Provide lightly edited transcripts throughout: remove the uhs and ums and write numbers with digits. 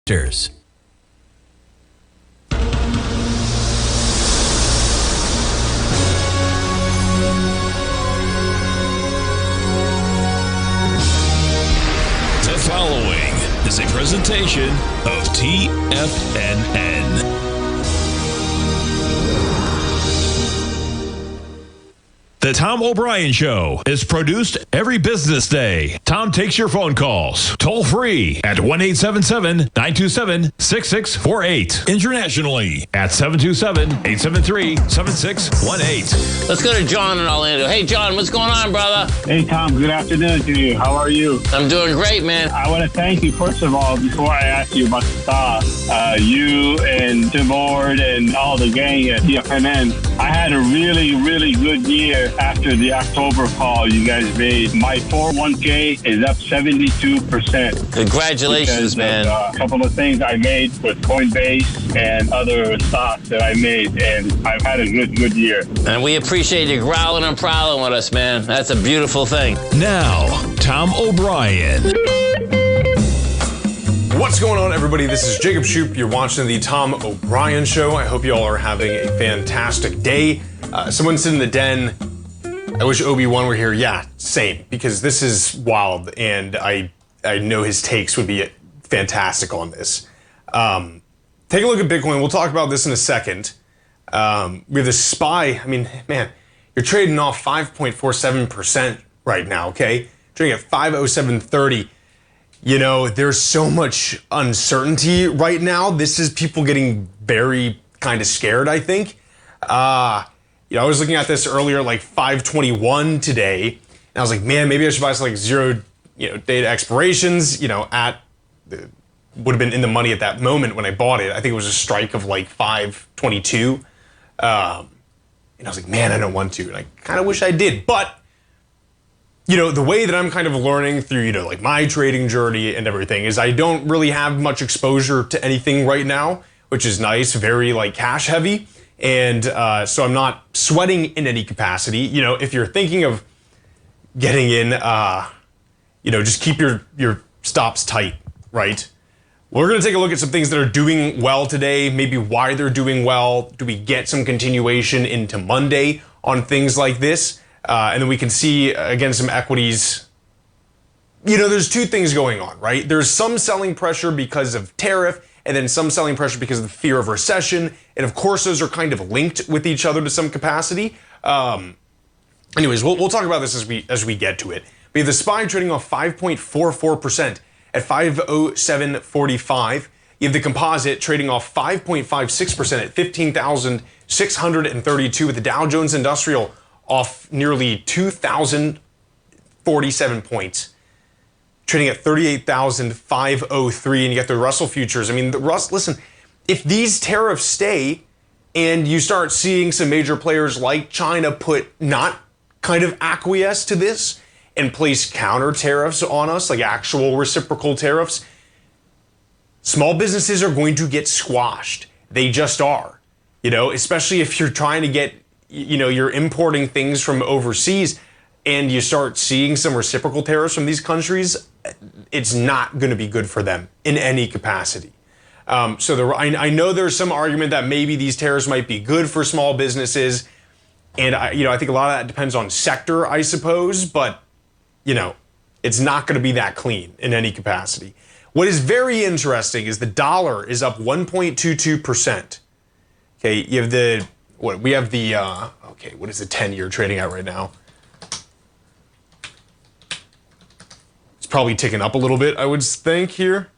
Chapters. The following is a presentation of TFNN. The Tom O'Brien Show is produced every business day. Tom takes your phone calls toll free at 1-877-927-6648. Internationally at 727-873-7618. Let's go to John in Orlando. Hey, John, what's going on, brother? Hey, Tom, good afternoon to you. How are you? I'm doing great, man. I want to thank you, first of all, before I ask you about the stock. You and Tim Ward and all the gang at TFNN. I had a really, really good year after the October call you guys made. My 401k is up 72%. Congratulations, man. A couple of things I made with Coinbase and other stocks that I made, and I've had a good year. And we appreciate you growling and prowling with us, man. That's a beautiful thing. Now, Tom O'Brien. What's going on, everybody? This is Jacob Shoup. You're watching the Tom O'Brien Show. I hope you all are having a fantastic day. Someone said in the den, I wish Obi-Wan were here. Yeah, same, because this is wild, and I know his takes would be fantastic on this. Take a look at Bitcoin. We'll talk about this in a second. We have the SPY. I mean, man, you're trading off 5.47% right now, okay? Trading at 507.30. You know, there's so much uncertainty right now. This is people getting very kind of scared, I think. I was looking at this earlier, like 521 today, and I was like, man, maybe I should buy some like zero, data expirations, would have been in the money at that moment when I bought it. I think it was a strike of like 522. And I was like, man, I don't want to. And I kind of wish I did, but the way that I'm kind of learning through, like my trading journey and everything is I don't really have much exposure to anything right now, which is nice, very like cash heavy. And so I'm not sweating in any capacity. If you're thinking of getting in, just keep your stops tight, right? We're going to take a look at some things that are doing well today, maybe why they're doing well. Do we get some continuation into Monday on things like this? And then we can see, again, some equities. There's two things going on, right? There's some selling pressure because of tariff, and then some selling pressure because of the fear of recession. And of course, those are kind of linked with each other to some capacity. Anyways, we'll talk about this as we get to it. We have the SPY trading off 5.44% at 507.45. You have the composite trading off 5.56% at 15,632, with the Dow Jones Industrial off nearly 2,047 points, trading at 38,503, and you get the Russell futures. I mean, listen, if these tariffs stay and you start seeing some major players like China not kind of acquiesce to this and place counter tariffs on us, like actual reciprocal tariffs, small businesses are going to get squashed. They just are, especially if you're trying to get, you're importing things from overseas and you start seeing some reciprocal tariffs from these countries, it's not going to be good for them in any capacity. I know there's some argument that maybe these tariffs might be good for small businesses. And I think a lot of that depends on sector, I suppose, but it's not going to be that clean in any capacity. What is very interesting is the dollar is up 1.22%. Okay, you have what is the 10-year trading at right now? It's probably ticking up a little bit, I would think here.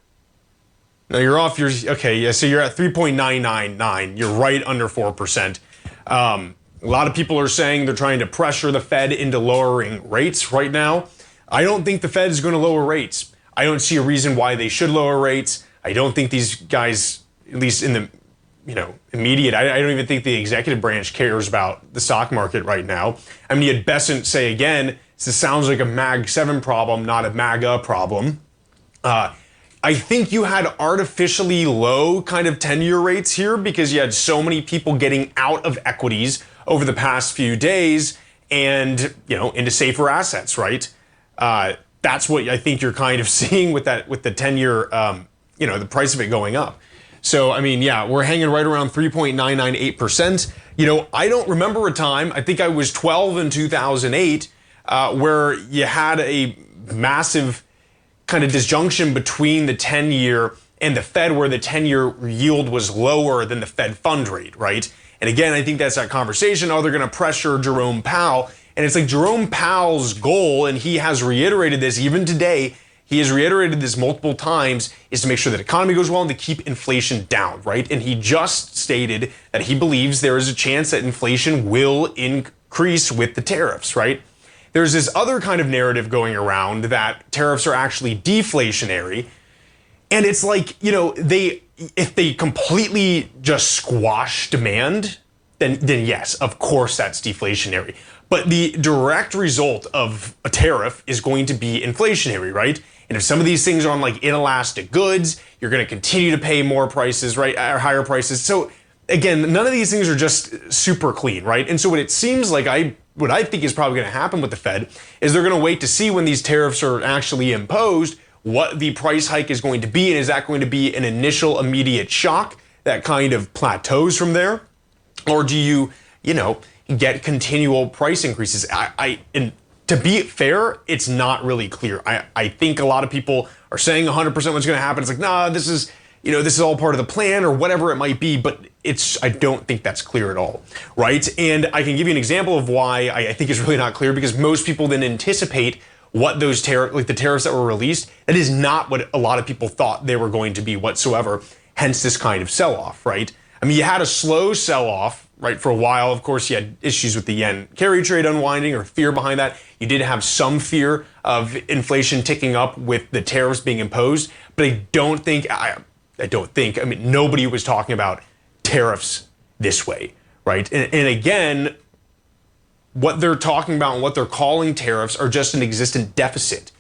No, you're off. So you're at 3.999. You're right under 4%. A lot of people are saying they're trying to pressure the Fed into lowering rates right now. I don't think the Fed is going to lower rates. I don't see a reason why they should lower rates. I don't think these guys, at least in the immediate, I don't even think the executive branch cares about the stock market right now. I mean, you had Besant say again, this sounds like a Mag 7 problem, not a MAGA problem. I think you had artificially low kind of 10-year rates here because you had so many people getting out of equities over the past few days and, into safer assets, right? That's what I think you're kind of seeing with the 10-year the price of it going up. So, I mean, yeah, we're hanging right around 3.998%. I don't remember a time, I think I was 12 in 2008, where you had a massive kind of disjunction between the 10-year and the Fed, where the 10-year yield was lower than the Fed fund rate, right? And again, I think that's that conversation. Oh, they're going to pressure Jerome Powell. And it's like Jerome Powell's goal, and he has reiterated this even today, he has reiterated this multiple times, is to make sure that the economy goes well and to keep inflation down, right? And he just stated that he believes there is a chance that inflation will increase with the tariffs, right? There's this other kind of narrative going around that tariffs are actually deflationary. And it's like, if they completely just squash demand, then yes, of course that's deflationary. But the direct result of a tariff is going to be inflationary, right? And if some of these things are on like inelastic goods, you're going to continue to pay more prices, right? Or higher prices. So again, none of these things are just super clean, right? And so what it seems like what I think is probably going to happen with the Fed is they're going to wait to see when these tariffs are actually imposed, what the price hike is going to be, and is that going to be an initial immediate shock that kind of plateaus from there? Or do you get continual price increases? And to be fair, it's not really clear. I think a lot of people are saying 100% what's going to happen. It's like, nah, this is all part of the plan or whatever it might be, but I don't think that's clear at all, right? And I can give you an example of why I think it's really not clear, because most people then anticipate what those the tariffs that were released. That is not what a lot of people thought they were going to be whatsoever, hence this kind of sell-off, right? I mean, you had a slow sell-off, right, for a while. Of course, you had issues with the yen carry trade unwinding, or fear behind that. You did have some fear of inflation ticking up with the tariffs being imposed, but I mean, nobody was talking about tariffs this way, right? And again, what they're talking about and what they're calling tariffs are just an existent deficit.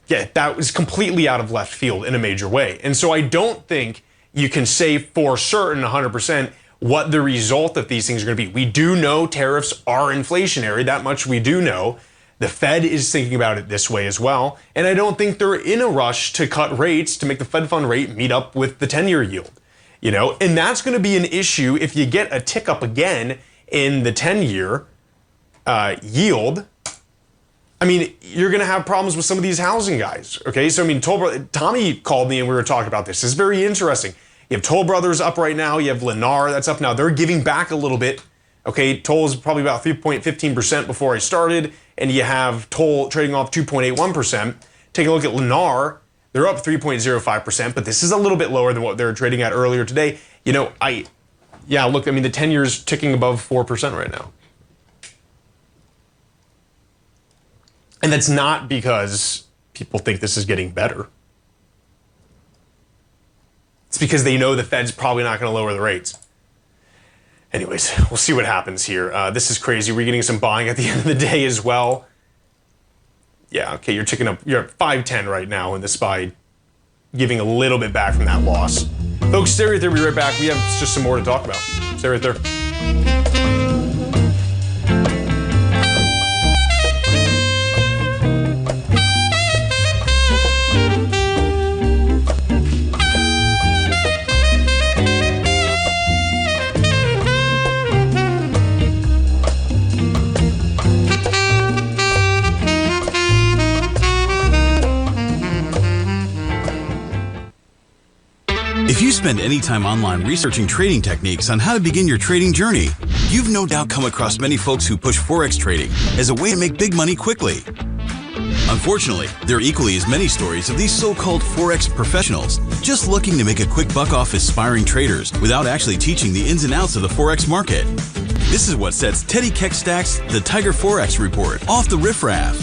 Yeah, that was completely out of left field in a major way. And so I don't think you can say for certain 100% what the result of these things are going to be. We do know tariffs are inflationary. That much we do know. The Fed is thinking about it this way as well. And I don't think they're in a rush to cut rates to make the Fed fund rate meet up with the 10-year yield. And that's going to be an issue if you get a tick up again in the 10-year yield. I mean, you're going to have problems with some of these housing guys, okay? So, I mean, Tommy called me and we were talking about this. It's very interesting. You have Toll Brothers up right now. You have Lennar that's up now. They're giving back a little bit, okay? Toll is probably about 3.15% before I started, and you have Toll trading off 2.81%. Take a look at Lennar. They're up 3.05%, but this is a little bit lower than what they were trading at earlier today. Look, I mean, the 10-year's ticking above 4% right now. And that's not because people think this is getting better. It's because they know the Fed's probably not going to lower the rates. Anyways, we'll see what happens here. This is crazy. We're getting some buying at the end of the day as well. Yeah, okay, you're ticking up. You're at 510 right now in the SPY, giving a little bit back from that loss. Folks, stay right there. We'll be right back. We have just some more to talk about. Stay right there. If you spend any time online researching trading techniques on how to begin your trading journey, you've no doubt come across many folks who push Forex trading as a way to make big money quickly. Unfortunately, there are equally as many stories of these so-called Forex professionals just looking to make a quick buck off aspiring traders without actually teaching the ins and outs of the Forex market. This is what sets Teddy Keckstack's The Tiger Forex Report off the riffraff.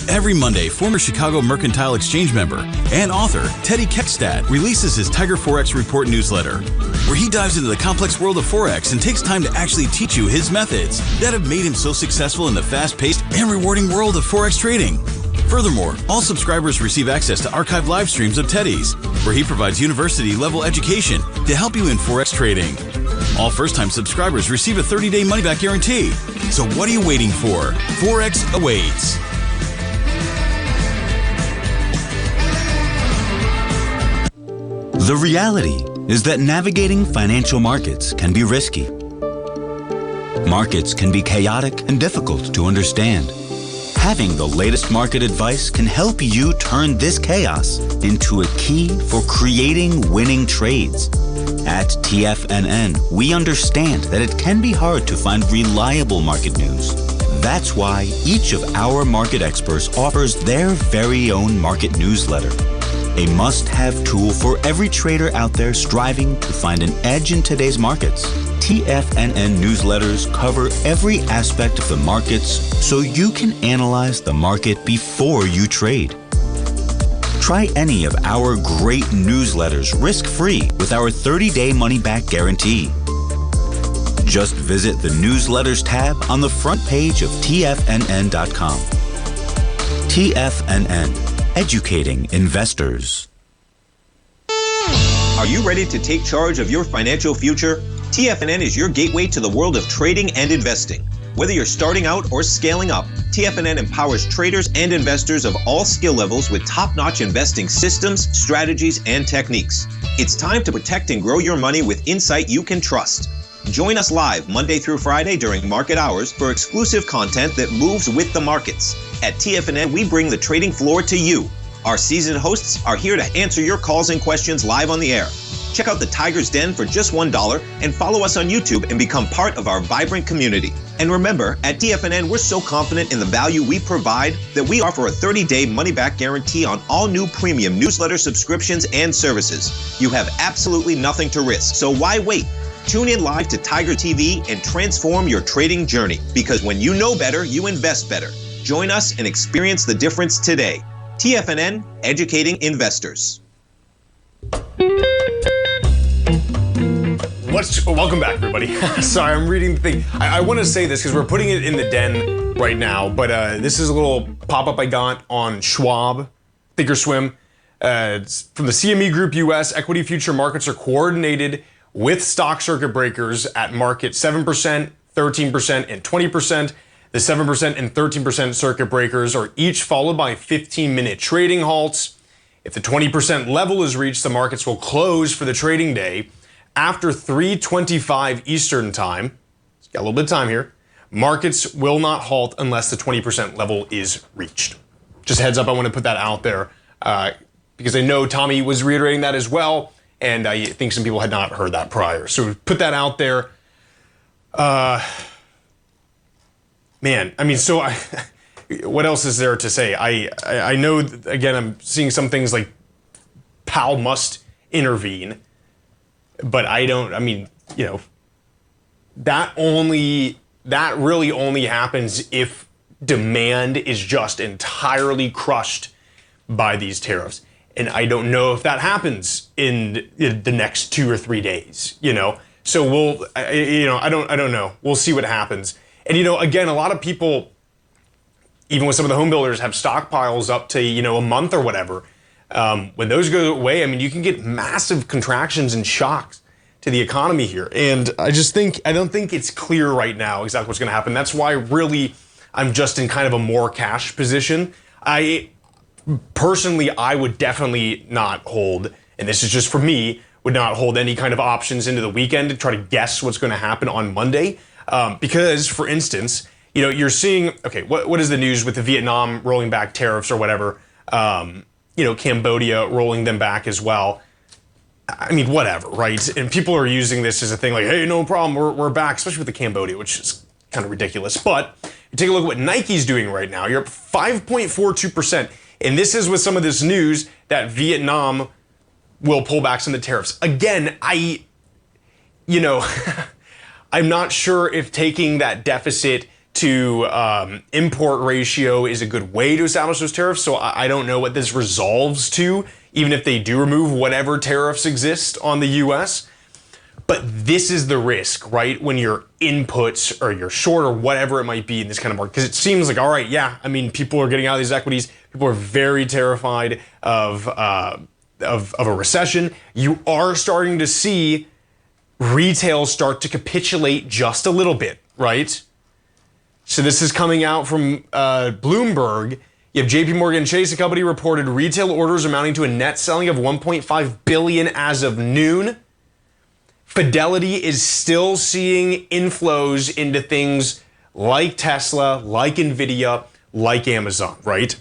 Every Monday, former Chicago Mercantile Exchange member and author Teddy Keckstack releases his Tiger Forex Report newsletter, where he dives into the complex world of Forex and takes time to actually teach you his methods that have made him so successful in the fast-paced and rewarding world of Forex trading. Furthermore, all subscribers receive access to archived live streams of Teddy's, where he provides university-level education to help you in Forex trading. All first-time subscribers receive a 30-day money-back guarantee. So what are you waiting for? Forex awaits. The reality is that navigating financial markets can be risky. Markets can be chaotic and difficult to understand. Having the latest market advice can help you turn this chaos into a key for creating winning trades. At TFNN, we understand that it can be hard to find reliable market news. That's why each of our market experts offers their very own market newsletter, a must-have tool for every trader out there striving to find an edge in today's markets. TFNN newsletters cover every aspect of the markets so you can analyze the market before you trade. Try any of our great newsletters risk-free with our 30-day money-back guarantee. Just visit the Newsletters tab on the front page of TFNN.com. TFNN, educating investors. Are you ready to take charge of your financial future? TFNN is your gateway to the world of trading and investing. Whether you're starting out or scaling up, TFNN empowers traders and investors of all skill levels with top-notch investing systems, strategies, and techniques. It's time to protect and grow your money with insight you can trust. Join us live Monday through Friday during market hours for exclusive content that moves with the markets. At TFNN, we bring the trading floor to you. Our seasoned hosts are here to answer your calls and questions live on the air. Check out the Tiger's Den for just $1 and follow us on YouTube and become part of our vibrant community. And remember, at TFNN, we're so confident in the value we provide that we offer a 30-day money-back guarantee on all new premium newsletter subscriptions and services. You have absolutely nothing to risk, so why wait? Tune in live to Tiger TV and transform your trading journey, because when you know better, you invest better. Join us and experience the difference today. TFNN, educating investors. Welcome back, everybody. Sorry, I'm reading the thing. I want to say this because we're putting it in the den right now, but this is a little pop-up I got on Schwab, Thinkorswim. It's from the CME Group US. Equity future markets are coordinated with stock circuit breakers at market 7%, 13%, and 20%. The 7% and 13% circuit breakers are each followed by 15-minute trading halts. If the 20% level is reached, the markets will close for the trading day. After 3:25 Eastern time, got a little bit of time here, markets will not halt unless the 20% level is reached. Just a heads up, I want to put that out there because I know Tommy was reiterating that as well, and I think some people had not heard that prior. So put that out there. Man, I mean, so what else is there to say? I know, again, I'm seeing some things like Powell must intervene. But that really only happens if demand is just entirely crushed by these tariffs. And I don't know if that happens in the next 2 or 3 days, So I don't know. We'll see what happens. And, again, a lot of people, even with some of the home builders, have stockpiles up to, a month or whatever. When those go away, you can get massive contractions and shocks to the economy here. And I don't think it's clear right now exactly what's going to happen. That's why really I'm just in kind of a more cash position. I would definitely not hold, and this is just for me, would not hold any kind of options into the weekend to try to guess what's going to happen on Monday. Because, for instance, you're seeing, okay, what is the news with the Vietnam rolling back tariffs or whatever? Cambodia rolling them back as well. Whatever, right? And people are using this as a thing like, hey, no problem, we're back, especially with the Cambodia, which is kind of ridiculous. But you take a look at what Nike's doing right now. You're up 5.42%. And this is with some of this news that Vietnam will pull back some of the tariffs. Again, I'm not sure if taking that deficit to import ratio is a good way to establish those tariffs. So I don't know what this resolves to, even if they do remove whatever tariffs exist on the US. But this is the risk, right? When your inputs or you're short or whatever it might be in this kind of market. Because it seems like, all right, yeah, people are getting out of these equities. People are very terrified of a recession. You are starting to see retail start to capitulate just a little bit, right? So this is coming out from Bloomberg. You have JP Morgan Chase, a company, reported retail orders amounting to a net selling of 1.5 billion as of noon. Fidelity is still seeing inflows into things like Tesla, like Nvidia, like Amazon, right?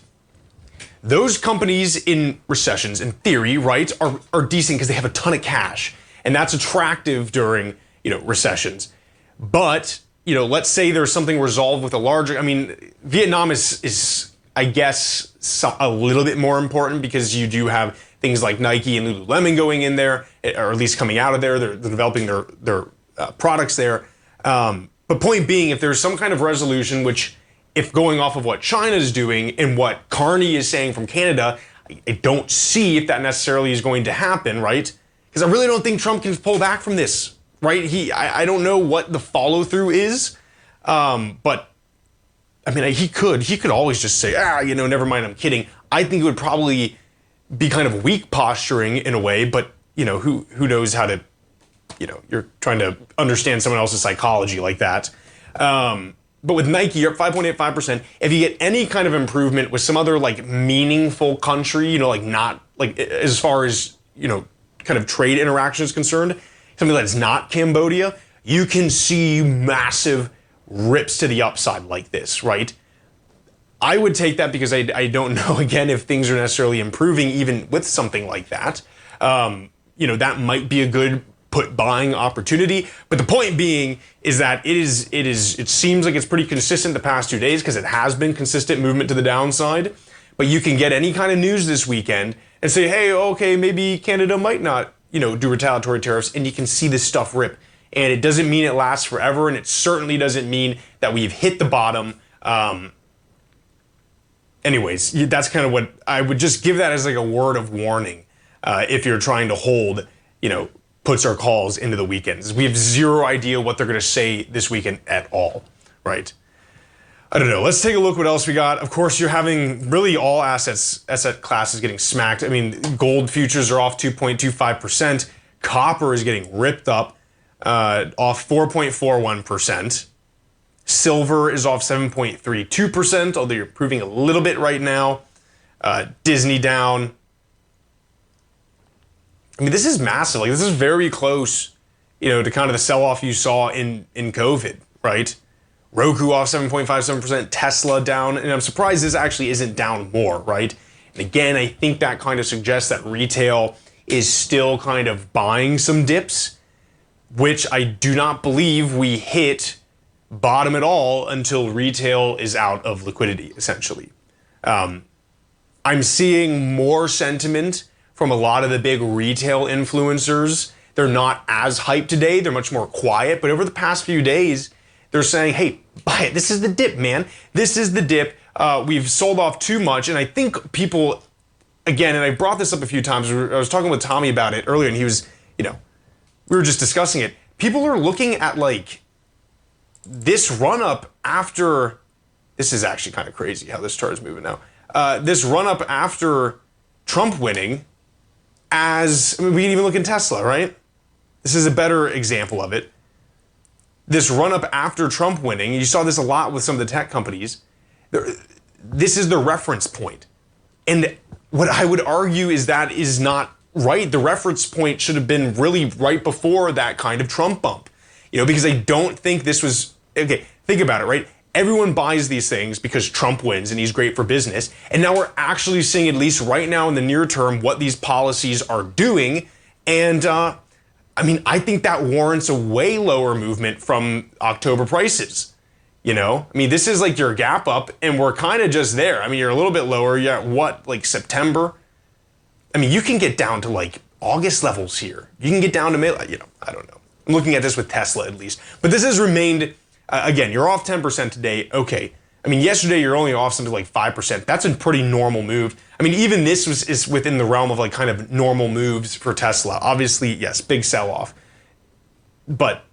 Those companies in recessions, in theory, right, are decent because they have a ton of cash, and that's attractive during, recessions. But, let's say there's something resolved with a larger, Vietnam is I guess a little bit more important because you do have things like Nike and Lululemon going in there, or at least coming out of there. They're developing their products there. But point being, if there's some kind of resolution, which if going off of what China is doing and what Carney is saying from Canada, I don't see if that necessarily is going to happen, right? Because I really don't think Trump can pull back from this, right? I don't know what the follow through is, but he could always just say, never mind, I'm kidding. I think it would probably be kind of weak posturing in a way, but who knows how to, you're trying to understand someone else's psychology like that. But with Nike, you're up 5.85%. If you get any kind of improvement with some other meaningful country, not as far as, kind of trade interaction is concerned, something that's not Cambodia, you can see massive rips to the upside like this, right? I would take that because I don't know, again, if things are necessarily improving even with something like that. That might be a good put buying opportunity. But the point being is that it seems like it's pretty consistent the past 2 days because it has been consistent movement to the downside. But you can get any kind of news this weekend and say, hey, okay, maybe Canada might not, do retaliatory tariffs, and you can see this stuff rip. And it doesn't mean it lasts forever, and it certainly doesn't mean that we've hit the bottom. Anyways, that's kind of what I would just give that as a word of warning if you're trying to hold, puts or calls into the weekends. We have zero idea what they're going to say this weekend at all, right? I don't know. Let's take a look what else we got. Of course, you're having really all asset classes getting smacked. Gold futures are off 2.25%. Copper is getting ripped up, off 4.41%. Silver is off 7.32%, although you're improving a little bit right now. Disney down. This is massive. This is very close, to kind of the sell-off you saw in COVID, right? Roku off 7.57%, Tesla down, and I'm surprised this actually isn't down more, right? And again, I think that kind of suggests that retail is still kind of buying some dips, which I do not believe we hit bottom at all until retail is out of liquidity, essentially. I'm seeing more sentiment from a lot of the big retail influencers. They're not as hyped today. They're much more quiet. But over the past few days, they're saying, hey, buy it. This is the dip, man. This is the dip. We've sold off too much. And I think people, again, and I brought this up a few times. I was talking with Tommy about it earlier, and he was, we were just discussing it. People are looking at this run up after, this is actually kind of crazy how this chart is moving now. This run up after Trump winning as, we can even look in Tesla, right? This is a better example of it. This run up after Trump winning, you saw this a lot with some of the tech companies. This is the reference point. And what I would argue is that is not right. The reference point should have been really right before that kind of Trump bump. Because I don't think this was, okay, think about it, right? Everyone buys these things because Trump wins and he's great for business. And now we're actually seeing, at least right now in the near term, what these policies are doing. And I think that warrants a way lower movement from October prices. This is your gap up and we're kind of just there. You're a little bit lower. You're at what, September? You can get down to August levels here. You can get down to I don't know. I'm looking at this with Tesla at least. But this has remained, again, you're off 10% today. Okay. Yesterday you're only off something like 5%. That's a pretty normal move. Even this is within the realm of kind of normal moves for Tesla. Obviously, yes, big sell-off. But,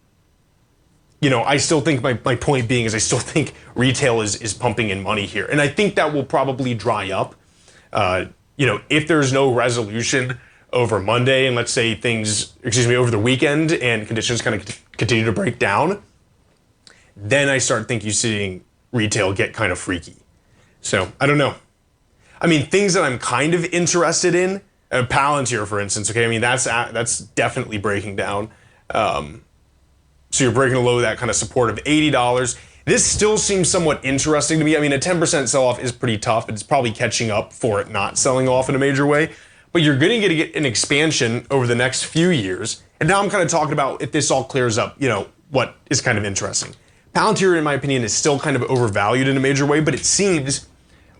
I still think my point being is I still think retail is pumping in money here. And I think that will probably dry up. If there's no resolution over Monday and let's say over the weekend and conditions kind of continue to break down, then I start seeing retail get kind of freaky. So I don't know. I mean, things that I'm kind of interested in, Palantir, for instance, okay? I mean, that's definitely breaking down. So you're breaking below that kind of support of $80. This still seems somewhat interesting to me. I mean, a 10% sell-off is pretty tough. It's probably catching up for it not selling off in a major way. But you're going to get an expansion over the next few years. And now I'm kind of talking about if this all clears up, what is kind of interesting. Palantir, in my opinion, is still kind of overvalued in a major way, but it seems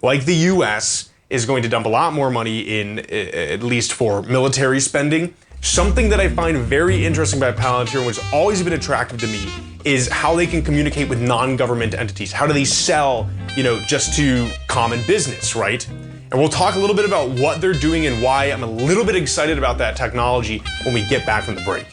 like the U.S. is going to dump a lot more money in, at least for military spending. Something that I find very interesting about Palantir, and which has always been attractive to me, is how they can communicate with non-government entities. How do they sell, just to common business, right? And we'll talk a little bit about what they're doing and why I'm a little bit excited about that technology when we get back from the break.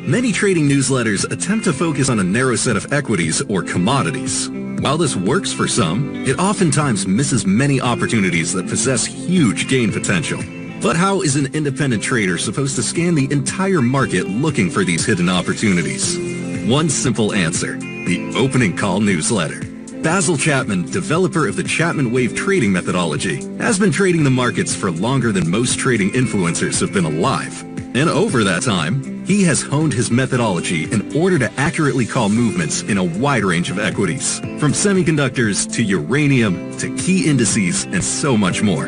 Many trading newsletters attempt to focus on a narrow set of equities or commodities. While this works for some, it oftentimes misses many opportunities that possess huge gain potential. But how is an independent trader supposed to scan the entire market looking for these hidden opportunities? One simple answer: the opening call newsletter. Basil Chapman, developer of the Chapman Wave trading methodology, has been trading the markets for longer than most trading influencers have been alive. And over that time, he has honed his methodology in order to accurately call movements in a wide range of equities, from semiconductors to uranium to key indices and so much more.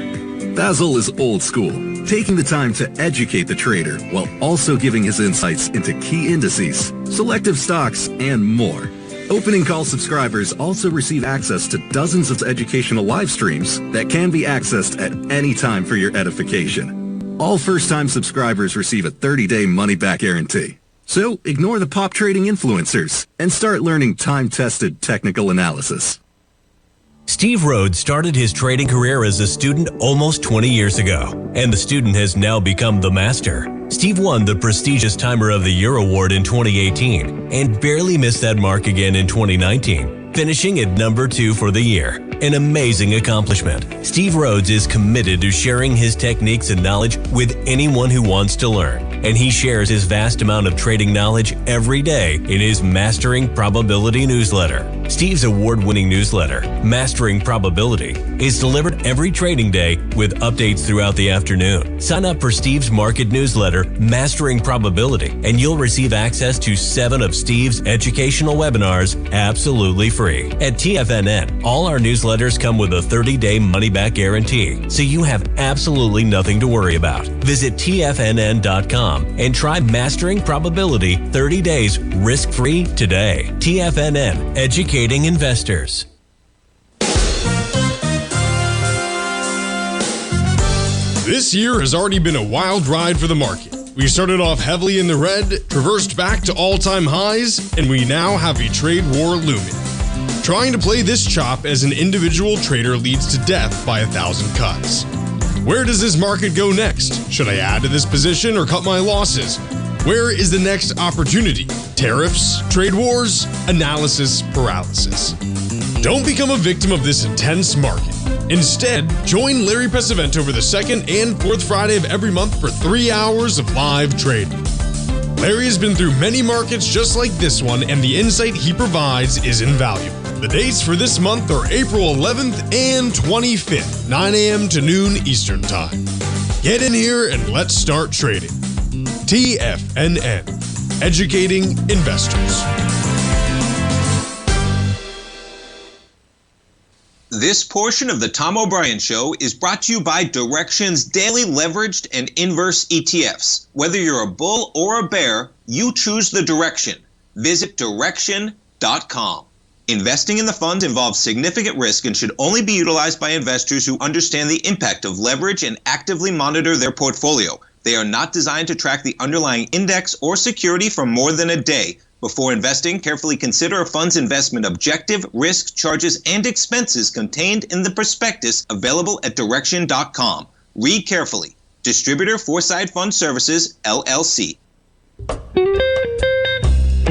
Basil is old school, taking the time to educate the trader while also giving his insights into key indices, selective stocks, and more. Opening call subscribers also receive access to dozens of educational live streams that can be accessed at any time for your edification. All first-time subscribers receive a 30-day money-back guarantee. So ignore the pop trading influencers and start learning time-tested technical analysis. Steve Rhodes started his trading career as a student almost 20 years ago, and the student has now become the master. Steve won the prestigious Timer of the Year award in 2018 and barely missed that mark again in 2019, finishing at number 2 for the year. An amazing accomplishment. Steve Rhodes is committed to sharing his techniques and knowledge with anyone who wants to learn, and he shares his vast amount of trading knowledge every day in his Mastering Probability newsletter. Steve's award-winning newsletter, Mastering Probability, is delivered every trading day with updates throughout the afternoon. Sign up for Steve's market newsletter, Mastering Probability, and you'll receive access to 7 of Steve's educational webinars absolutely free. At TFNN, all our newsletters come with a 30-day money-back guarantee, so you have absolutely nothing to worry about. Visit TFNN.com and try Mastering Probability 30 days risk-free today. TFNN, educating investors. This year has already been a wild ride for the market. We started off heavily in the red, traversed back to all-time highs, and we now have a trade war looming. Trying to play this chop as an individual trader leads to death by 1,000 cuts. Where does this market go next? Should I add to this position or cut my losses? Where is the next opportunity? Tariffs, trade wars, analysis paralysis. Don't become a victim of this intense market. Instead, join Larry Pesavento for the second and fourth Friday of every month for 3 hours of live trading. Larry has been through many markets just like this one, and the insight he provides is invaluable. The dates for this month are April 11th and 25th, 9 a.m. to noon Eastern Time. Get in here and let's start trading. TFNN, educating investors. This portion of the Tom O'Brien Show is brought to you by Direxion's daily leveraged and inverse ETFs. Whether you're a bull or a bear, you choose the direction. Visit Direxion.com. Investing in the funds involves significant risk and should only be utilized by investors who understand the impact of leverage and actively monitor their portfolio. They are not designed to track the underlying index or security for more than a day. Before investing, carefully consider a fund's investment objective, risk, charges, and expenses contained in the prospectus available at Direxion.com. Read carefully. Distributor Foreside Fund Services, LLC.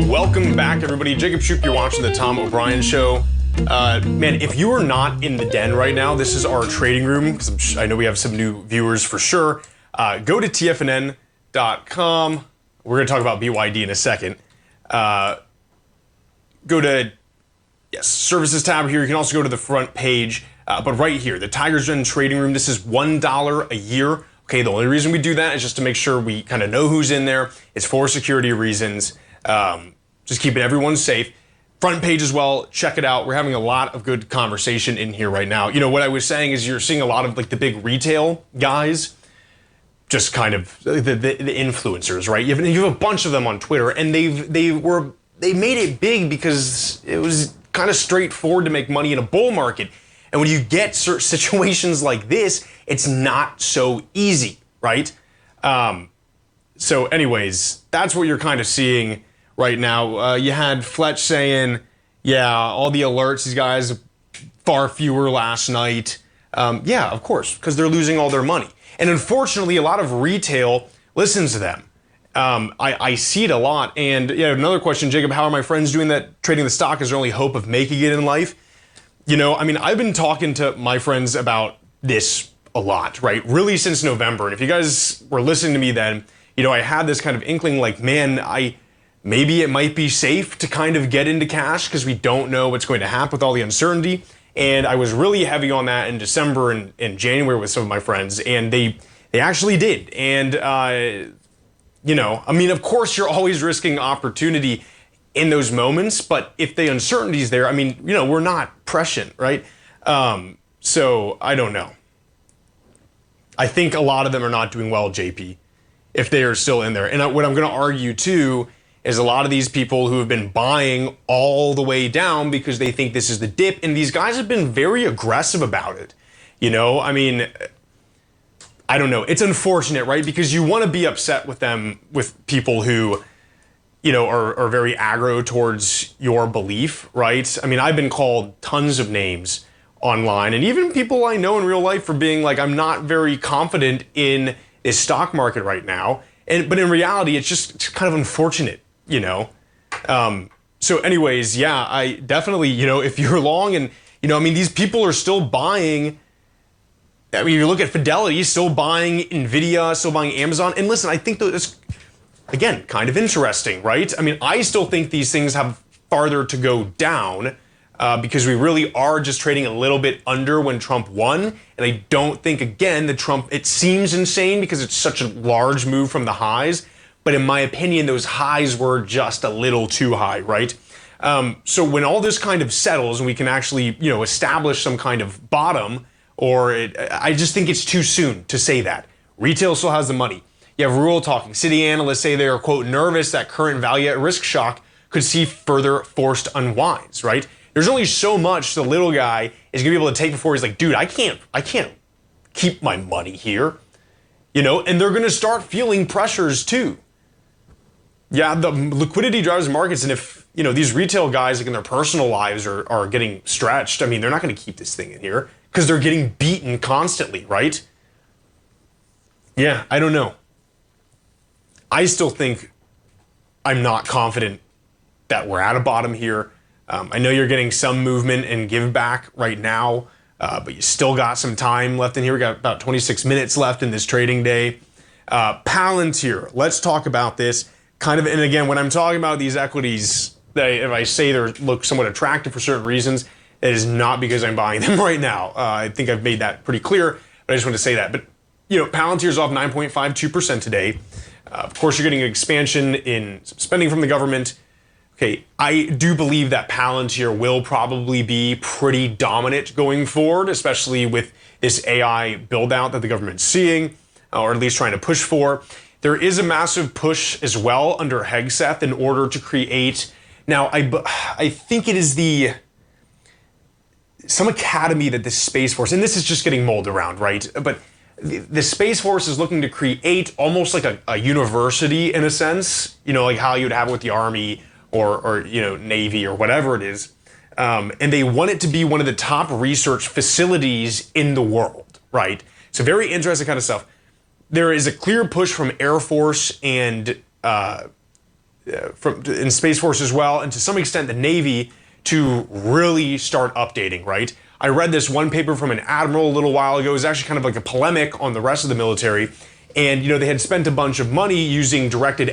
Welcome back, everybody. Jacob Shoup, you're watching the Tom O'Brien Show. Man, if you are not in the den right now, this is our trading room, because I know we have some new viewers for sure. Go to TFNN.com. We're going to talk about BYD in a second. Go to, services tab here. You can also go to the front page. But right here, the Tiger's Den trading room, this is $1 a year. Okay, the only reason we do that is just to make sure we kind of know who's in there. It's for security reasons. Just keeping everyone safe. Front page as well, check it out. We're having a lot of good conversation in here right now. You know, what I was saying is you're seeing a lot of like the big retail guys, just kind of the influencers, right? You have a bunch of them on Twitter, and they made it big because it was kind of straightforward to make money in a bull market. And when you get certain situations like this, it's not so easy, right? So anyways, that's what you're kind of seeing right now. You had Fletch saying, yeah, all the alerts, these guys, far fewer last night. Yeah, of course, because they're losing all their money. And unfortunately, a lot of retail listens to them. I see it a lot. And yeah, another question, Jacob, how are my friends doing that? Trading the stock is their only hope of making it in life? You know, I mean, I've been talking to my friends about this a lot, right? Really since November. And if you guys were listening to me then, you know, I had this kind of inkling like, man, maybe it might be safe to kind of get into cash because we don't know what's going to happen with all the uncertainty. And I was really heavy on that in December and January with some of my friends, and they actually did. And, you know, I mean, of course, you're always risking opportunity in those moments, but if the uncertainty is there, I mean, you know, we're not prescient, right? So I don't know. I think a lot of them are not doing well, JP, if they are still in there. And what I'm going to argue too is a lot of these people who have been buying all the way down because they think this is the dip, and these guys have been very aggressive about it. You know, I mean, I don't know. It's unfortunate, right? Because you want to be upset with them, with people who, you know, are very aggro towards your belief, right? I mean, I've been called tons of names online, and even people I know in real life for being like, I'm not very confident in this stock market right now. But in reality, it's kind of unfortunate, you know? So anyways, yeah, I definitely, you know, if you're long and, you know, I mean, these people are still buying. I mean, you look at Fidelity, still buying Nvidia, still buying Amazon. And listen, I think that's, again, kind of interesting, right? I mean, I still think these things have farther to go down because we really are just trading a little bit under when Trump won. And I don't think, again, that Trump, it seems insane because it's such a large move from the highs. But in my opinion, those highs were just a little too high, right? So when all this kind of settles and we can actually, you know, establish some kind of bottom, I just think it's too soon to say that. Retail still has the money. You have Rural talking. City analysts say they are, quote, nervous that current value at risk shock could see further forced unwinds, right? There's only so much the little guy is gonna be able to take before he's like, dude, I can't keep my money here. You know, and they're gonna start feeling pressures too. Yeah, the liquidity drives markets, and if, you know, these retail guys, like in their personal lives are getting stretched, I mean, they're not gonna keep this thing in here because they're getting beaten constantly, right? Yeah, I don't know. I still think I'm not confident that we're at a bottom here. I know you're getting some movement and give back right now, but you still got some time left in here. We got about 26 minutes left in this trading day. Palantir, let's talk about this. Kind of, and again, when I'm talking about these equities, if I say they look somewhat attractive for certain reasons, it is not because I'm buying them right now. I think I've made that pretty clear, but I just want to say that. But, you know, Palantir's off 9.52% today. Of course, you're getting an expansion in spending from the government. Okay, I do believe that Palantir will probably be pretty dominant going forward, especially with this AI build out that the government's seeing, or at least trying to push for. There is a massive push as well under Hegseth in order to create. Now, I think it is some academy that the Space Force, and this is just getting mulled around, right? But the Space Force is looking to create almost like a university in a sense, you know, like how you'd have with the Army or you know, Navy or whatever it is. And they want it to be one of the top research facilities in the world, right? So very interesting kind of stuff. There is a clear push from Air Force and in Space Force as well, and to some extent the Navy, to really start updating, right? I read this one paper from an admiral a little while ago. It was actually kind of like a polemic on the rest of the military. And, they had spent a bunch of money using building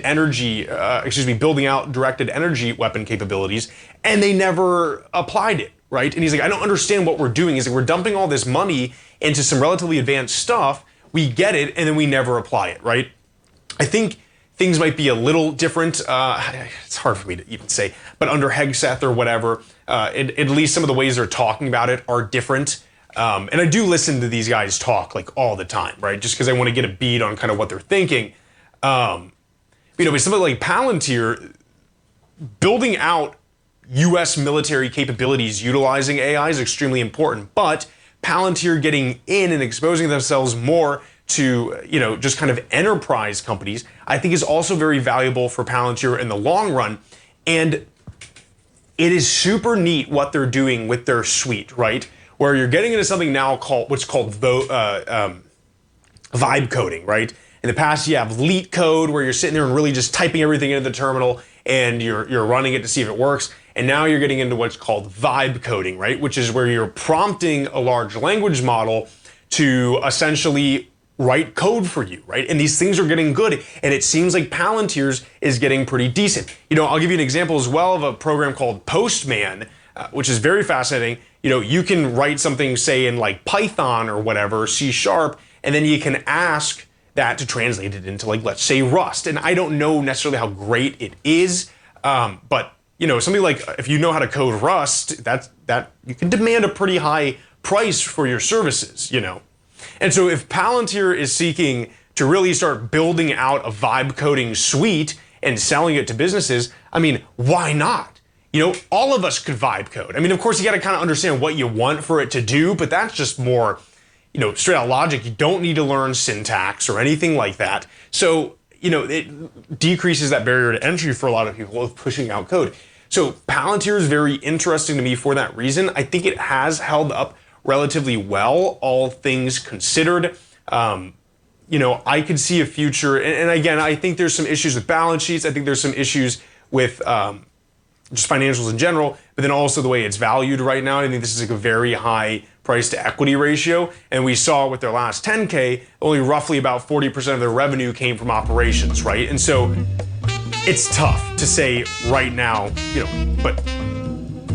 out directed energy weapon capabilities, and they never applied it, right? And he's like, I don't understand what we're doing. He's like, we're dumping all this money into some relatively advanced stuff. We get it, and then we never apply it, right? I think things might be a little different. It's hard for me to even say, but under Hegseth or whatever, at least some of the ways they're talking about it are different. And I do listen to these guys talk like all the time, right? Just because I want to get a beat on kind of what they're thinking. But something like Palantir, building out U.S. military capabilities utilizing AI is extremely important. But Palantir getting in and exposing themselves more to, just kind of enterprise companies, I think is also very valuable for Palantir in the long run. And it is super neat what they're doing with their suite, right? Where you're getting into something now what's called vibe coding, right? In the past, you have leet code where you're sitting there and really just typing everything into the terminal and you're running it to see if it works. And now you're getting into what's called vibe coding, right? Which is where you're prompting a large language model to essentially write code for you, right? And these things are getting good. And it seems like Palantir's is getting pretty decent. I'll give you an example as well of a program called Postman, which is very fascinating. You can write something, say, in like Python or whatever, C#, and then you can ask that to translate it into, like, let's say Rust. And I don't know necessarily how great it is, but something like if you know how to code Rust, that you can demand a pretty high price for your services, And so if Palantir is seeking to really start building out a vibe coding suite and selling it to businesses, why not? All of us could vibe code. Of course, you got to kind of understand what you want for it to do, but that's just more, straight out logic. You don't need to learn syntax or anything like that. So, it decreases that barrier to entry for a lot of people of pushing out code. So Palantir is very interesting to me for that reason. I think it has held up relatively well, all things considered. I could see a future, and again, I think there's some issues with balance sheets. I think there's some issues with just financials in general, but then also the way it's valued right now. I think this is like a very high price to equity ratio. And we saw with their last 10K, only roughly about 40% of their revenue came from operations, right? And so it's tough to say right now, but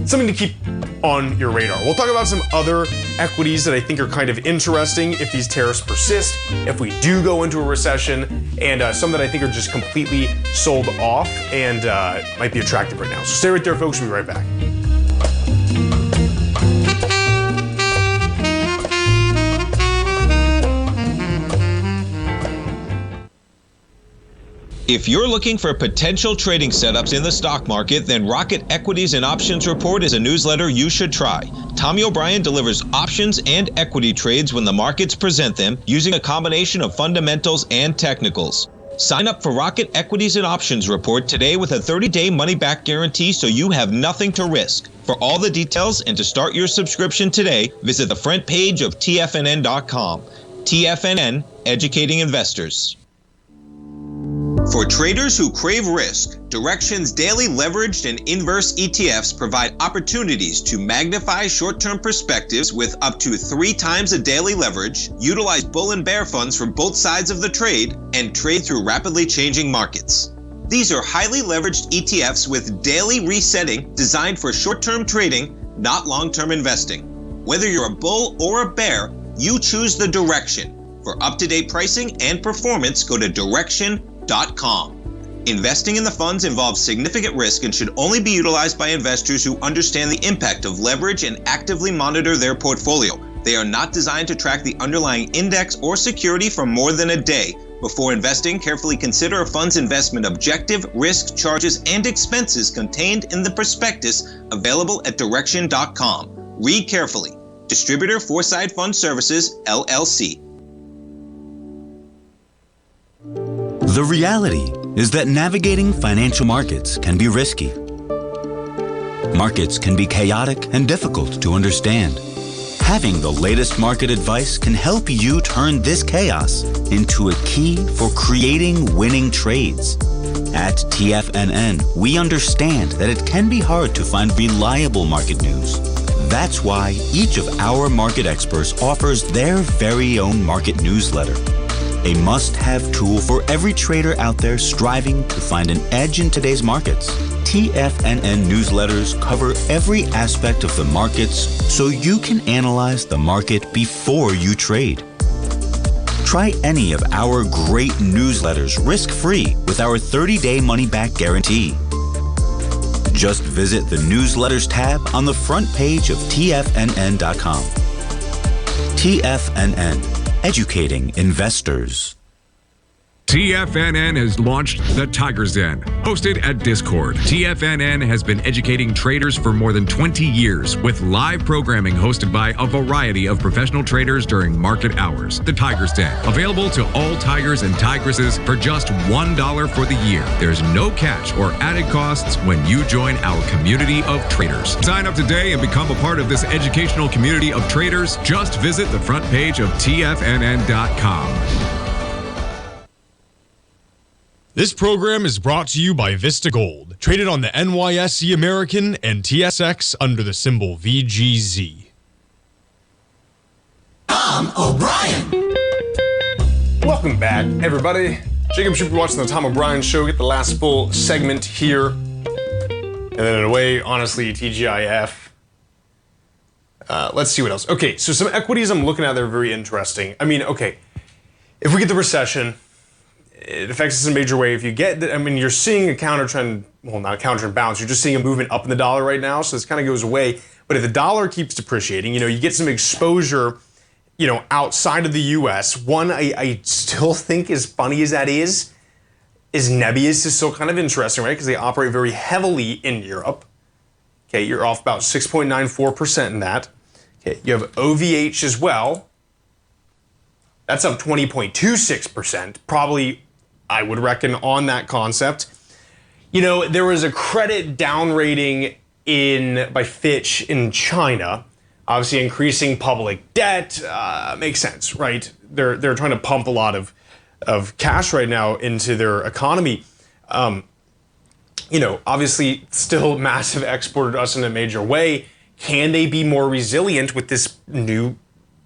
something to keep on your radar. We'll talk about some other equities that I think are kind of interesting if these tariffs persist, if we do go into a recession, and some that I think are just completely sold off and might be attractive right now. So stay right there, folks. We'll be right back. If you're looking for potential trading setups in the stock market, then Rocket Equities and Options Report is a newsletter you should try. Tommy O'Brien delivers options and equity trades when the markets present them, using a combination of fundamentals and technicals. Sign up for Rocket Equities and Options Report today with a 30-day money-back guarantee so you have nothing to risk. For all the details and to start your subscription today, visit the front page of TFNN.com. TFNN, educating investors. For traders who crave risk, Direxion's daily leveraged and inverse ETFs provide opportunities to magnify short-term perspectives with up to 3 times a daily leverage, utilize bull and bear funds from both sides of the trade, and trade through rapidly changing markets. These are highly leveraged ETFs with daily resetting designed for short-term trading, not long-term investing. Whether you're a bull or a bear, you choose the Direxion. For up-to-date pricing and performance, go to Direxion.com. Investing in the funds involves significant risk and should only be utilized by investors who understand the impact of leverage and actively monitor their portfolio. They are not designed to track the underlying index or security for more than a day. Before investing, carefully consider a fund's investment objective, risk, charges, and expenses contained in the prospectus available at Direxion.com. Read carefully. Distributor Foresight Fund Services, LLC. The reality is that navigating financial markets can be risky. Markets can be chaotic and difficult to understand. Having the latest market advice can help you turn this chaos into a key for creating winning trades. At TFNN, we understand that it can be hard to find reliable market news. That's why each of our market experts offers their very own market newsletter. A must-have tool for every trader out there striving to find an edge in today's markets. TFNN newsletters cover every aspect of the markets so you can analyze the market before you trade. Try any of our great newsletters risk-free with our 30-day money-back guarantee. Just visit the Newsletters tab on the front page of TFNN.com. TFNN, educating investors. TFNN has launched the Tiger's Den, hosted at Discord. TFNN has been educating traders for more than 20 years with live programming hosted by a variety of professional traders during market hours. The Tiger's Den, available to all tigers and tigresses for just $1 for the year. There's no catch or added costs when you join our community of traders. Sign up today and become a part of this educational community of traders. Just visit the front page of TFNN.com. This program is brought to you by Vista Gold, traded on the NYSE American and TSX under the symbol VGZ. Tom O'Brien. Welcome back, everybody. Jacob Shooper watching the Tom O'Brien Show. Get the last full segment here. And then in a way, honestly, TGIF. Let's see what else. Okay, so some equities I'm looking at that are very interesting. I mean, okay, if we get the recession, it affects us in a major way. If you get, you're seeing a counter trend, well, not a counter trend bounce, you're just seeing a movement up in the dollar right now, so this kind of goes away. But if the dollar keeps depreciating, you get some exposure, outside of the US. One I still think, as funny as that is Nebius is still kind of interesting, right? Because they operate very heavily in Europe. Okay, you're off about 6.94% in that. Okay, you have OVH as well. That's up 20.26%, probably, I would reckon, on that concept. There was a credit down rating by Fitch in China, obviously increasing public debt, makes sense, right? They're trying to pump a lot of cash right now into their economy. Obviously still massive exporter to us in a major way. Can they be more resilient with this new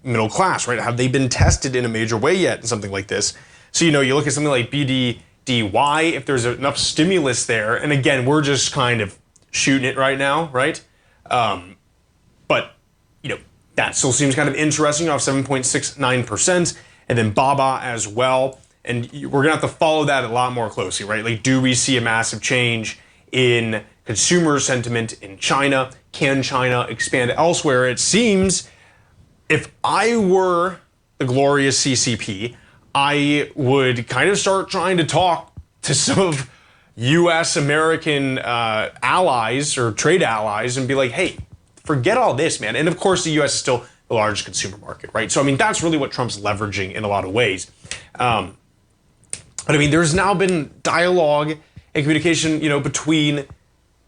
middle class, right? Have they been tested in a major way yet in something like this? So, you look at something like BDDY, if there's enough stimulus there, and again, we're just kind of shooting it right now, right? But, that still seems kind of interesting, off 7.69%, and then BABA as well. And we're gonna have to follow that a lot more closely, right? Like, do we see a massive change in consumer sentiment in China? Can China expand elsewhere? It seems, if I were the glorious CCP, I would kind of start trying to talk to some of U.S. American allies or trade allies and be like, hey, forget all this, man. And of course, the U.S. is still the largest consumer market, right? So, that's really what Trump's leveraging in a lot of ways. But there's now been dialogue and communication, between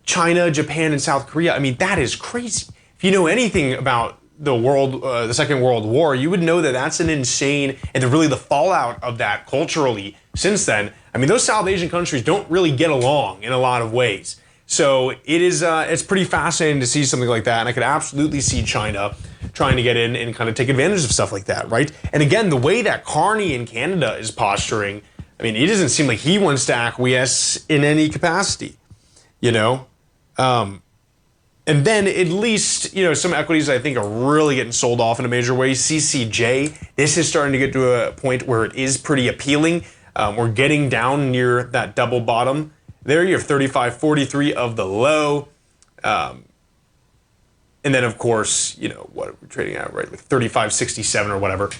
China, Japan, and South Korea. That is crazy. If you know anything about the Second World War, you would know that that's an insane, and really the fallout of that culturally since then. Those South Asian countries don't really get along in a lot of ways. So it's pretty fascinating to see something like that, and I could absolutely see China trying to get in and kind of take advantage of stuff like that, right? And again, the way that Carney in Canada is posturing, it doesn't seem like he wants to acquiesce in any capacity, And then at least, some equities I think are really getting sold off in a major way. CCJ, this is starting to get to a point where it is pretty appealing. We're getting down near that double bottom. There you have 35.43 of the low. And then, of course, what are we trading at, right? Like 35.67 or whatever.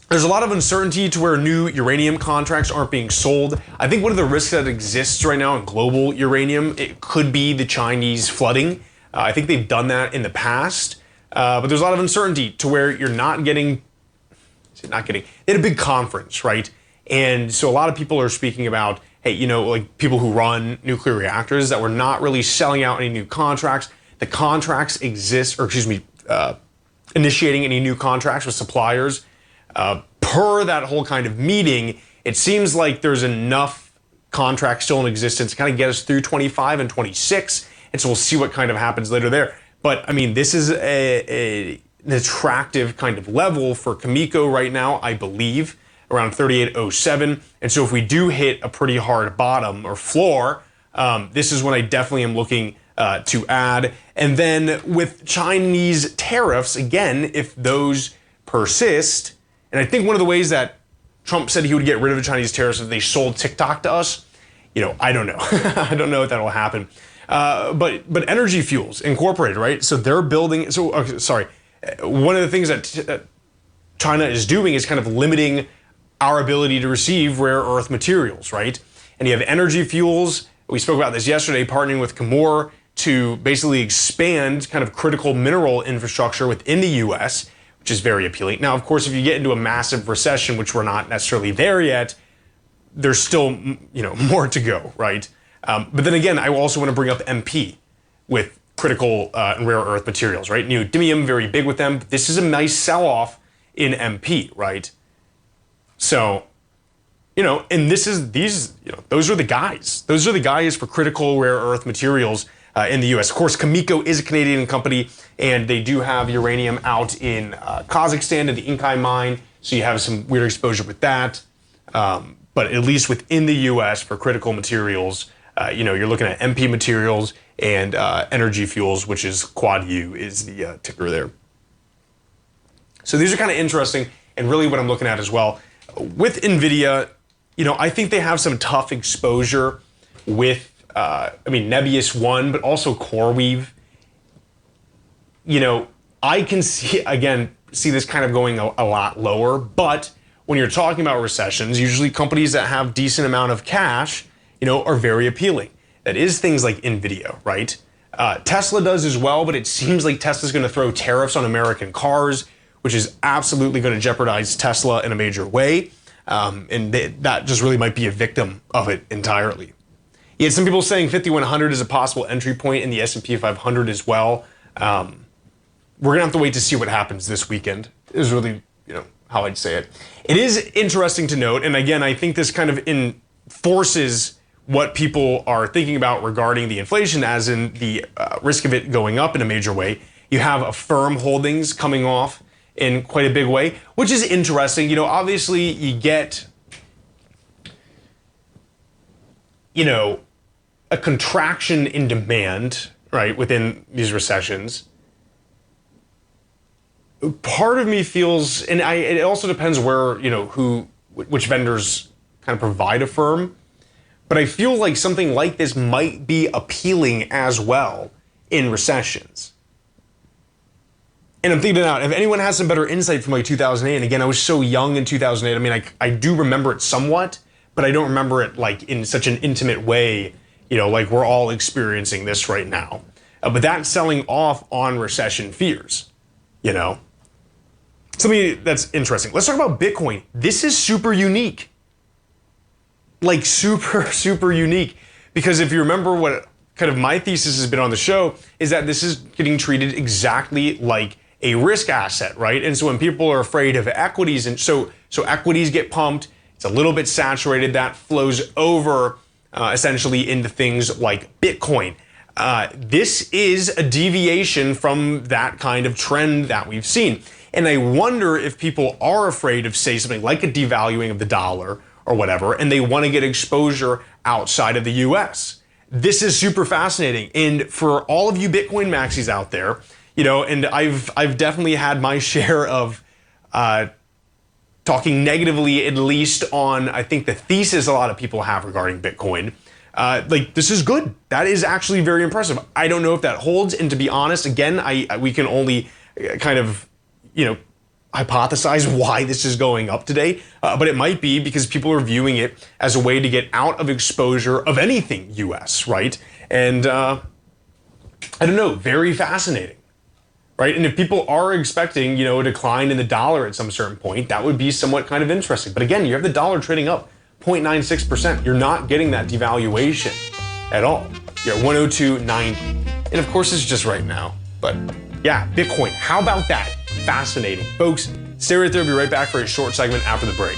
There's a lot of uncertainty to where new uranium contracts aren't being sold. I think one of the risks that exists right now in global uranium, it could be the Chinese flooding. I think they've done that in the past. But there's a lot of uncertainty to where you're not getting, they had a big conference, right? And so a lot of people are speaking about, hey, like people who run nuclear reactors, that we're not really selling out any new contracts. The contracts exist, initiating any new contracts with suppliers. Per that whole kind of meeting, it seems like there's enough contracts still in existence to kind of get us through 25 and 26. And so we'll see what kind of happens later there. But I mean, this is an attractive kind of level for Kamiko right now, I believe, around 38.07. And so if we do hit a pretty hard bottom or floor, this is when I definitely am looking to add. And then with Chinese tariffs, again, if those persist, and I think one of the ways that Trump said he would get rid of the Chinese tariffs if they sold TikTok to us, I don't know. I don't know if that'll happen. But Energy Fuels Incorporated, right? So they're building. So one of the things that China is doing is kind of limiting our ability to receive rare earth materials, right? And you have Energy Fuels. We spoke about this yesterday, partnering with Chemours to basically expand kind of critical mineral infrastructure within the U.S., which is very appealing. Now, of course, if you get into a massive recession, which we're not necessarily there yet, there's still more to go, right? But then again, I also want to bring up MP with critical and rare earth materials, right? Neodymium, very big with them. This is a nice sell-off in MP, right? So, and those are the guys. Those are the guys for critical rare earth materials in the U.S. Of course, Kamiko is a Canadian company, and they do have uranium out in Kazakhstan in the Inkai mine, so you have some weird exposure with that. But at least within the U.S. for critical materials, you're looking at MP Materials and Energy Fuels, which is Quad U is the ticker there. So these are kind of interesting, and really what I'm looking at as well. With NVIDIA, I think they have some tough exposure with, Nebius One, but also CoreWeave. I can see this kind of going a lot lower, but when you're talking about recessions, usually companies that have decent amount of cash, are very appealing. That is things like NVIDIA, right? Tesla does as well, but it seems like Tesla's going to throw tariffs on American cars, which is absolutely going to jeopardize Tesla in a major way. And that just really might be a victim of it entirely. You had some people saying 5,100 is a possible entry point in the S&P 500 as well. We're going to have to wait to see what happens this weekend, is really, how I'd say it. It is interesting to note, and again, I think this kind of enforces what people are thinking about regarding the inflation, as in the risk of it going up in a major way. You have Affirm Holdings coming off in quite a big way, which is interesting. Obviously you get, a contraction in demand, right, within these recessions. Part of me feels, and it also depends where, which vendors kind of provide Affirm, but I feel like something like this might be appealing as well in recessions. And I'm thinking out, if anyone has some better insight from like 2008, and again, I was so young in 2008, I do remember it somewhat, but I don't remember it like in such an intimate way, like we're all experiencing this right now. But that's selling off on recession fears, Something that's interesting. Let's talk about Bitcoin. This is super unique. Like super, super unique. Because if you remember what kind of my thesis has been on the show, is that this is getting treated exactly like a risk asset, right? And so when people are afraid of equities, and so equities get pumped, it's a little bit saturated, that flows over essentially into things like Bitcoin. This is a deviation from that kind of trend that we've seen. And I wonder if people are afraid of, say, something like a devaluing of the dollar or whatever, and they want to get exposure outside of the US. This is super fascinating. And for all of you Bitcoin maxis out there, and I've definitely had my share of talking negatively, at least on, I think, the thesis a lot of people have regarding Bitcoin. This is good. That is actually very impressive. I don't know if that holds. And to be honest, again, we can only kind of, hypothesize why this is going up today. But it might be because people are viewing it as a way to get out of exposure of anything US, right? And I don't know, very fascinating, right? And if people are expecting, a decline in the dollar at some certain point, that would be somewhat kind of interesting. But again, you have the dollar trading up 0.96%. You're not getting that devaluation at all. You're at 102.90. And of course, it's just right now. But yeah, Bitcoin, how about that? fascinating. Folks, stay right there. We'll be right back for a short segment after the break.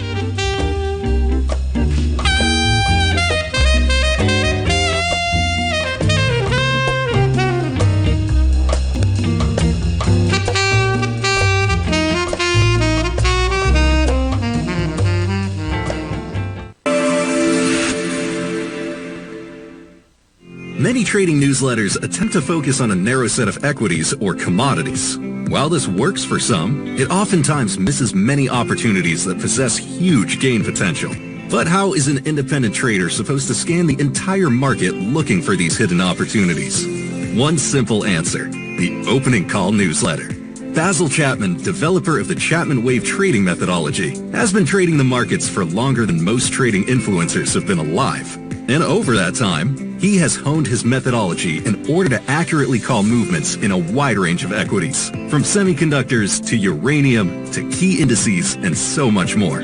Many trading newsletters attempt to focus on a narrow set of equities or commodities. While this works for some, it oftentimes misses many opportunities that possess huge gain potential. But how is an independent trader supposed to scan the entire market looking for these hidden opportunities? One simple answer: the opening call newsletter. Basil Chapman, developer of the Chapman Wave trading methodology, has been trading the markets for longer than most trading influencers have been alive. And over that time, he has honed his methodology in order to accurately call movements in a wide range of equities, from semiconductors to uranium to key indices and so much more.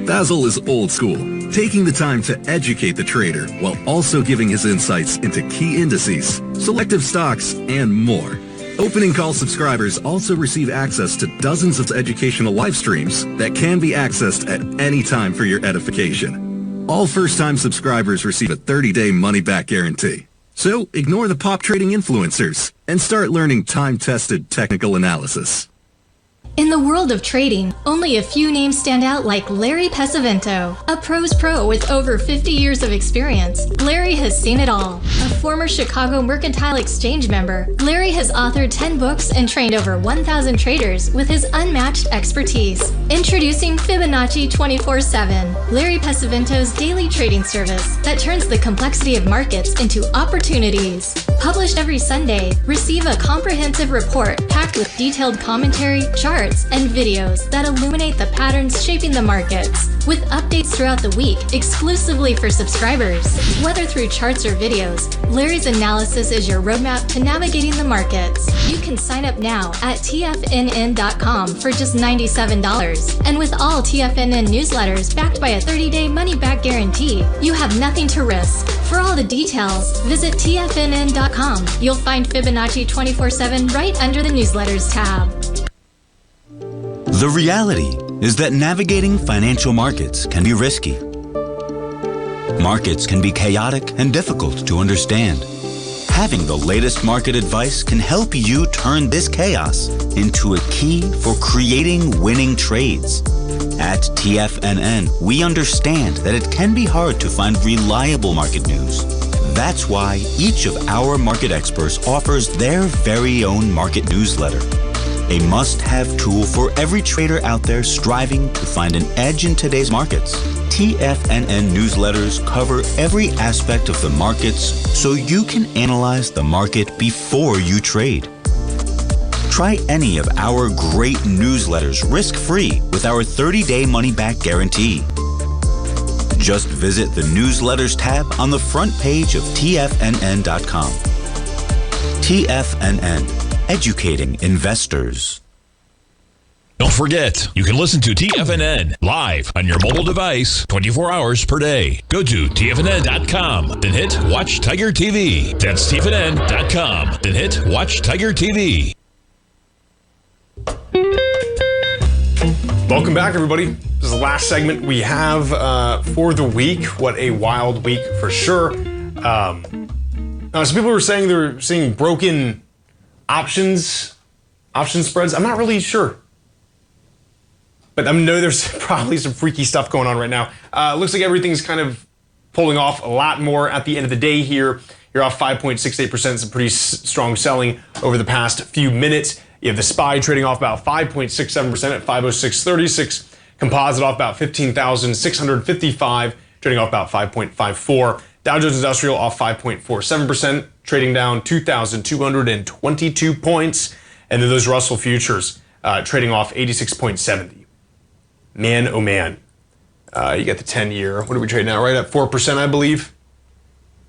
Basil is old school, taking the time to educate the trader while also giving his insights into key indices, selective stocks, and more. Opening call subscribers also receive access to dozens of educational live streams that can be accessed at any time for your edification. All first-time subscribers receive a 30-day money-back guarantee. So ignore the pop trading influencers and start learning time-tested technical analysis. In the world of trading, only a few names stand out like Larry Pesavento, a pro's pro with over 50 years of experience. Larry has seen it all. A former Chicago Mercantile Exchange member, Larry has authored 10 books and trained over 1,000 traders with his unmatched expertise. Introducing Fibonacci 24/7, Larry Pesavento's daily trading service that turns the complexity of markets into opportunities. Published every Sunday, receive a comprehensive report packed with detailed commentary, charts, and videos that illuminate the patterns shaping the markets, with updates throughout the week exclusively for subscribers. Whether through charts or videos, Larry's analysis is your roadmap to navigating the markets. You can sign up now at TFNN.com for just $97. And with all TFNN newsletters backed by a 30-day money-back guarantee, you have nothing to risk. For all the details, visit TFNN.com. You'll find Fibonacci 24/7 right under the newsletters tab. The reality is that navigating financial markets can be risky. Markets can be chaotic and difficult to understand. Having the latest market advice can help you turn this chaos into a key for creating winning trades. At TFNN, we understand that it can be hard to find reliable market news. That's why each of our market experts offers their very own market newsletter. A must-have tool for every trader out there striving to find an edge in today's markets. TFNN newsletters cover every aspect of the markets so you can analyze the market before you trade. Try any of our great newsletters risk-free with our 30-day money-back guarantee. Just visit the Newsletters tab on the front page of TFNN.com. TFNN. Educating investors. Don't forget, you can listen to TFNN live on your mobile device 24 hours per day. Go to TFNN.com, then hit Watch Tiger TV. That's TFNN.com, then hit Watch Tiger TV. Welcome back, everybody. This is the last segment we have for the week. What a wild week for sure. Now, some people were saying they're seeing broken option spreads. I'm not really sure. But I know there's probably some freaky stuff going on right now. Looks like everything's kind of pulling off a lot more at the end of the day here. You're off 5.68%, some pretty strong selling over the past few minutes. You have the SPY trading off about 5.67% at 506.36. Composite off about 15,655, trading off about 5.54. Dow Jones Industrial off 5.47%, trading down 2,222 points. And then those Russell futures trading off 86.70. Man, oh man. You got the 10-year. What are we trading now? Right at 4%, I believe.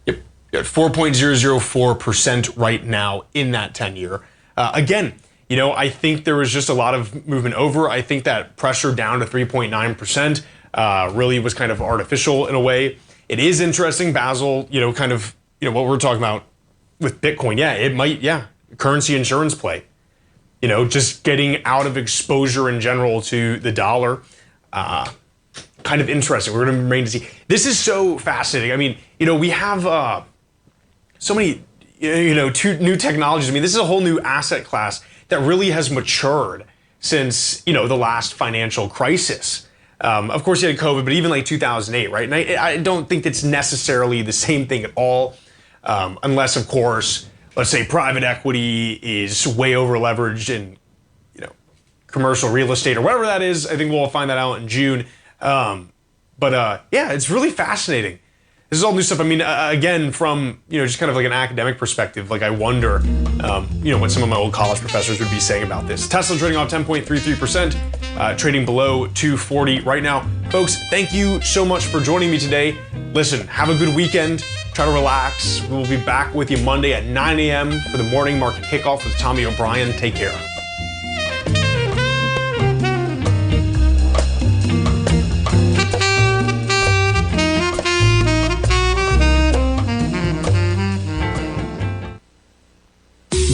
Yep, you're at 4.004% right now in that 10-year. Again, you know, I think there was just a lot of movement over. I think that pressure down to 3.9% really was kind of artificial in a way. It is interesting, Basil, you know, kind of, you know, what we're talking about with Bitcoin. Yeah, it might, currency insurance play. just getting out of exposure in general to the dollar. Kind of interesting. We're going to remain to see. This is so fascinating. I mean, we have so many, two new technologies. I mean, this is a whole new asset class that really has matured since, the last financial crisis. Of course, you had COVID, but even like 2008, right? And I don't think it's necessarily the same thing at all, unless, of course, let's say private equity is way over leveraged in, commercial real estate or whatever that is. I think we'll find that out in June. But it's really fascinating. This is all new stuff. I mean, again, from, just kind of like an academic perspective, like I wonder, what some of my old college professors would be saying about this. Tesla trading off 10.33%, trading below 240 right now. Folks, thank you so much for joining me today. Listen, have a good weekend. Try to relax. We will be back with you Monday at 9 a.m. for the morning market kickoff with Tommy O'Brien. Take care.